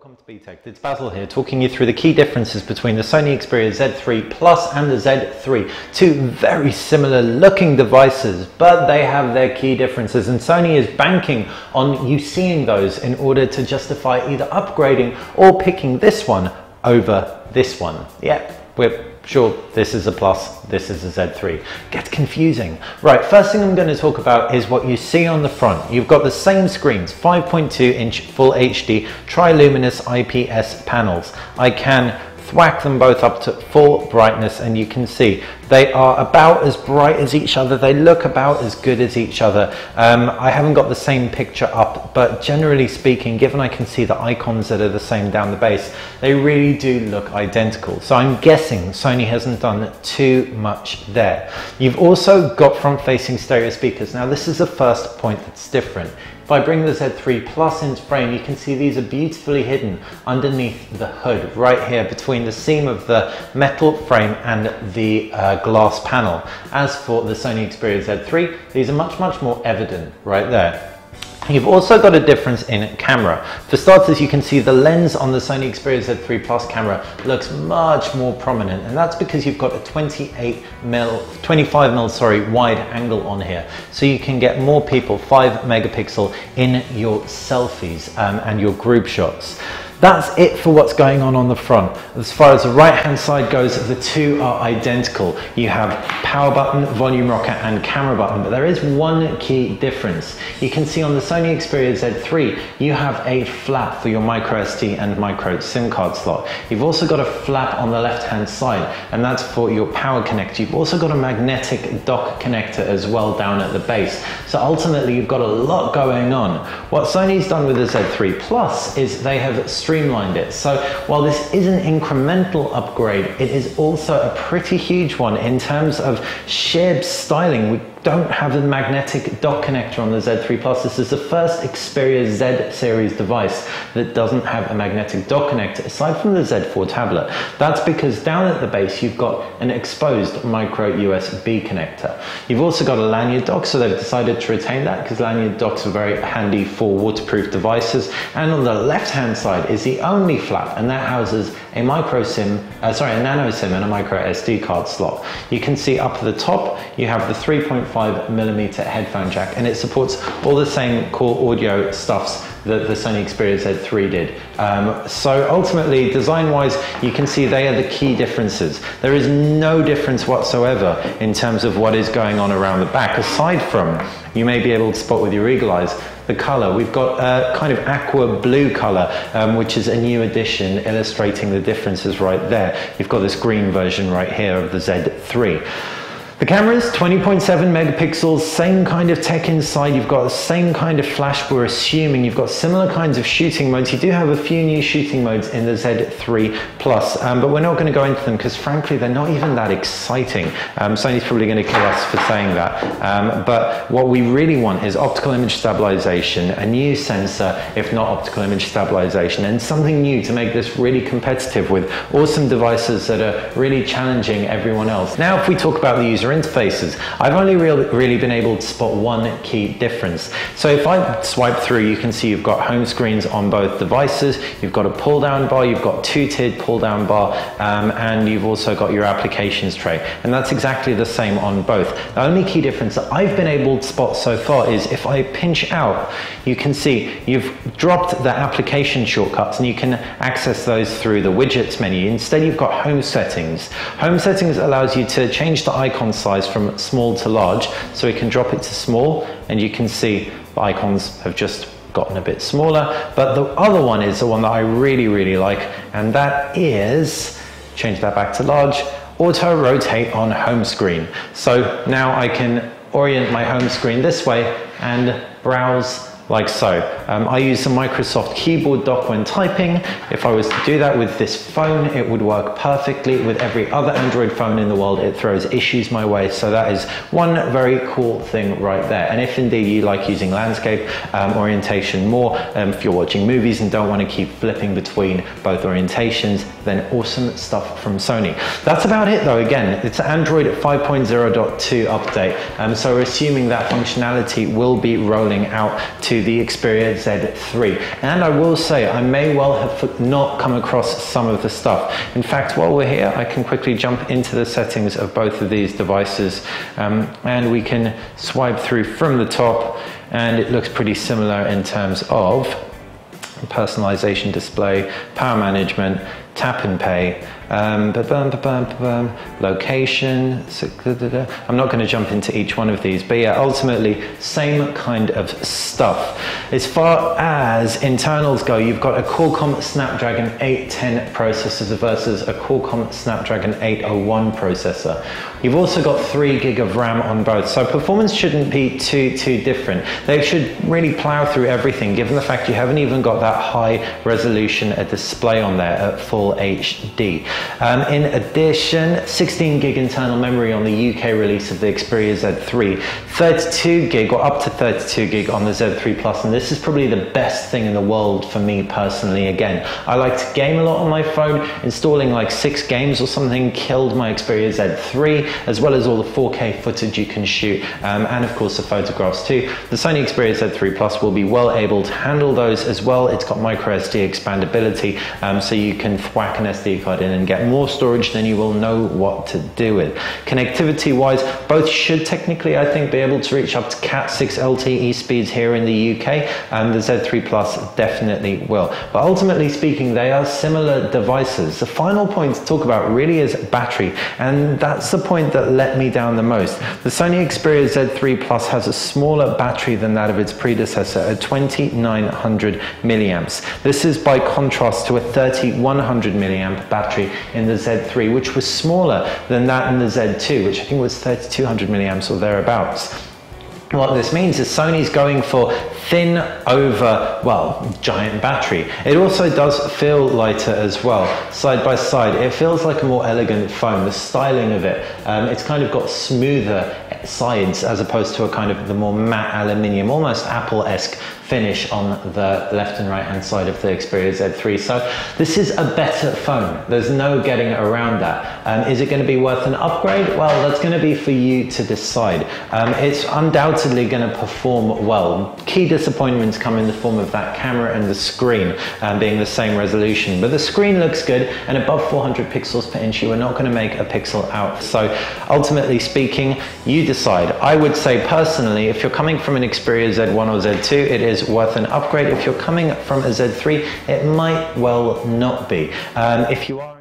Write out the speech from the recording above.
welcome to BTech. It's Basil here, talking you through the key differences between the Sony Xperia Z3 Plus and the Z3. Two very similar looking devices, but they have their key differences, and Sony is banking on you seeing those in order to justify either upgrading or picking this one over this one. Yeah, we're sure this is a Plus, this is a Z3. Gets confusing. Right, first thing I'm going to talk about is what you see on the front. You've got the same screens, 5.2-inch Full HD tri-luminous IPS panels. I can thwack them both up to full brightness and you can see they are about as bright as each other. They look about as good as each other. I haven't got the same picture up, but generally speaking, given I can see the icons that are the same down the base, they really do look identical. So I'm guessing Sony hasn't done too much there. You've also got front-facing stereo speakers. Now this is the first point that's different. If I bring the Z3 Plus into frame, you can see these are beautifully hidden underneath the hood, right here between the seam of the metal frame and the glass panel. As for the Sony Xperia Z3, these are much more evident right there. You've also got a difference in camera. For starters, you can see the lens on the Sony Xperia Z3 Plus camera looks much more prominent, and that's because you've got a 25mm wide angle on here, so you can get more people, 5 megapixel in your selfies and your group shots. That's it for what's going on the front. As far as the right hand side goes, the two are identical. You have power button, volume rocker and camera button, but there is one key difference. You can see on the Sony Xperia Z3, you have a flap for your micro SD and micro SIM card slot. You've also got a flap on the left hand side, and that's for your power connector. You've also got a magnetic dock connector as well down at the base. So ultimately you've got a lot going on. What Sony's done with the Z3 Plus is they have streamlined it. So while this is an incremental upgrade, it is also a pretty huge one in terms of shared styling. We don't have the magnetic dock connector on the Z3 Plus. This is the first Xperia Z series device that doesn't have a magnetic dock connector aside from the Z4 tablet. That's because down at the base you've got an exposed micro USB connector. You've also got a lanyard dock, so they've decided to retain that because lanyard docks are very handy for waterproof devices. And on the left hand side is the only flap, and that houses a nano SIM and a micro SD card slot. You can see up at the top you have the 3.5mm headphone jack, and it supports all the same cool audio stuffs that the Sony Xperia Z3 did. So ultimately, design-wise, you can see they are the key differences. There is no difference whatsoever in terms of what is going on around the back, aside from, you may be able to spot with your eagle eyes, the color. We've got a kind of aqua blue color, which is a new addition illustrating the differences right there. You've got this green version right here of the Z3. The camera is 20.7 megapixels, same kind of tech inside. You've got the same kind of flash, we're assuming. You've got similar kinds of shooting modes. You do have a few new shooting modes in the Z3 Plus, but we're not going to go into them because frankly they're not even that exciting. Sony's probably going to kill us for saying that, but what we really want is optical image stabilization, a new sensor, if not optical image stabilization, and something new to make this really competitive with awesome devices that are really challenging everyone else. Now if we talk about the user interfaces, I've only really been able to spot one key difference. So if I swipe through, you can see you've got home screens on both devices, you've got a pull down bar, you've got two-tiered pull down bar, and you've also got your applications tray, and that's exactly the same on both. The only key difference that I've been able to spot so far is if I pinch out, you can see you've dropped the application shortcuts and you can access those through the widgets menu. Instead you've got home settings. Home settings allows you to change the icon size from small to large, so we can drop it to small and you can see the icons have just gotten a bit smaller. But the other one is the one that I really like, and that is, change that back to large, auto rotate on home screen. So now I can orient my home screen this way and browse like so. I use the Microsoft keyboard dock when typing. If I was to do that with this phone, it would work perfectly. With every other Android phone in the world, it throws issues my way. So that is one very cool thing right there. And if indeed you like using landscape orientation more, if you're watching movies and don't want to keep flipping between both orientations, then awesome stuff from Sony. That's about it though. Again, it's Android 5.0.2 update. So we're assuming that functionality will be rolling out to to the Xperia Z3. And I will say, I may well have not come across some of the stuff. In fact, while we're here, I can quickly jump into the settings of both of these devices, and we can swipe through from the top, and it looks pretty similar in terms of personalization display, power management, tap and pay, location. I'm not going to jump into each one of these, but yeah, ultimately same kind of stuff. As far as internals go, you've got a Qualcomm Snapdragon 810 processor versus a Qualcomm Snapdragon 801 processor. You've also got 3 gig of RAM on both, so performance shouldn't be too different. They should really plow through everything, given the fact you haven't even got that high resolution display on there at full HD. In addition, 16 gig internal memory on the UK release of the Xperia Z3, 32 gig or up to 32 gig on the Z3 Plus, and this is probably the best thing in the world for me personally. Again, I like to game a lot on my phone. Installing like 6 games or something killed my Xperia Z3, as well as all the 4K footage you can shoot, and of course the photographs too. The Sony Xperia Z3 Plus will be well able to handle those as well. It's got micro SD expandability, so you can thwack an SD card in and get more storage than you will know what to do with. Connectivity wise, both should technically, I think, be able to reach up to Cat 6 LTE speeds here in the UK, and the Z3 Plus definitely will. But ultimately speaking, they are similar devices. The final point to talk about really is battery, and that's the point that let me down the most. The Sony Xperia Z3 Plus has a smaller battery than that of its predecessor at 2900 milliamps. This is by contrast to a 3100 milliamp battery in the Z3, which was smaller than that in the Z2, which I think was 3200 milliamps or thereabouts. What this means is Sony's going for thin over, well, giant battery. It also does feel lighter as well. Side by side, it feels like a more elegant phone. The styling of it, it's kind of got smoother sides as opposed to a kind of the more matte aluminium, almost Apple-esque finish on the left and right hand side of the Xperia Z3. So this is a better phone. There's no getting around that. Is it going to be worth an upgrade? Well, that's going to be for you to decide. It's undoubtedly going to perform well. Key disappointments come in the form of that camera and the screen being the same resolution, but the screen looks good, and above 400 pixels per inch, you are not going to make a pixel out. So ultimately speaking, you decide. I would say personally, if you're coming from an Xperia Z1 or Z2, it is worth an upgrade. If you're coming from a Z3, it might well not be. If you are